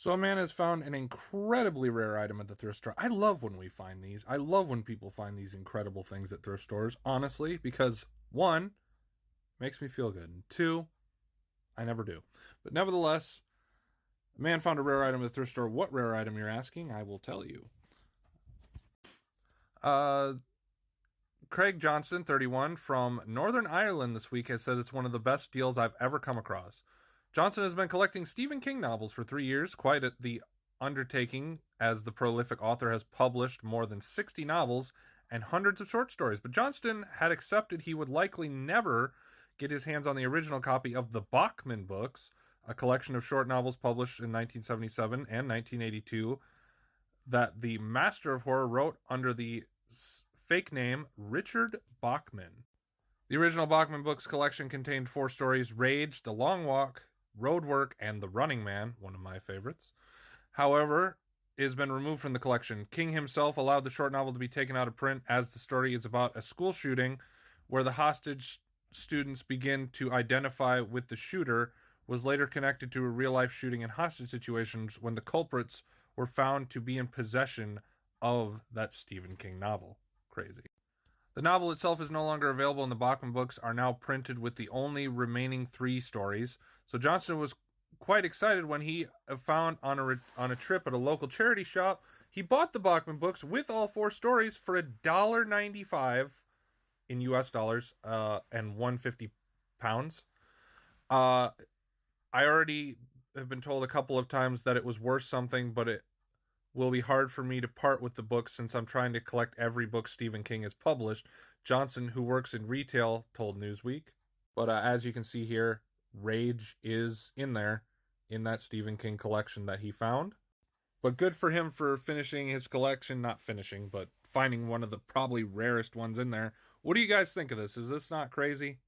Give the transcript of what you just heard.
So a man has found an incredibly rare item at the thrift store. I love when we find these. I love when people find these incredible things at thrift stores, honestly, because one, it makes me feel good, and two, I never do. But nevertheless, a man found a rare item at the thrift store. What rare item you're asking? I will tell you. Uh, Craig Johnston, 31, from Northern Ireland this week has said it's one of the best deals I've ever come across. Johnson has been collecting Stephen King novels for 3 years, quite at the undertaking, as the prolific author has published more than 60 novels and hundreds of short stories. But Johnston had accepted he would likely never get his hands on the original copy of the Bachman books, a collection of short novels published in 1977 and 1982 that the master of horror wrote under the fake name Richard Bachman. The original Bachman books collection contained 4 stories: Rage, The Long Walk, Road Work, and The Running Man, one of my favorites. However, it has been removed from the collection. King himself allowed the short novel to be taken out of print, as the story is about a school shooting where the hostage students begin to identify with the shooter was later connected to a real-life shooting and hostage situations when the culprits were found to be in possession of that Stephen King novel. Crazy. The novel itself is no longer available, and the Bachman books are now printed with the only remaining 3 stories. So Johnston was quite excited when he found on a trip at a local charity shop, he bought the Bachman books with all 4 stories for $1.95 in US dollars and 150 pounds. I already have been told a couple of times that it was worth something, but it will be hard for me to part with the book since I'm trying to collect every book Stephen King has published, Johnson, who works in retail, told Newsweek. But as you can see here, Rage is in there in that Stephen King collection that he found. But good for him for finishing his collection. Not finishing, but finding one of the probably rarest ones in there. What do you guys think of this? Is this not crazy?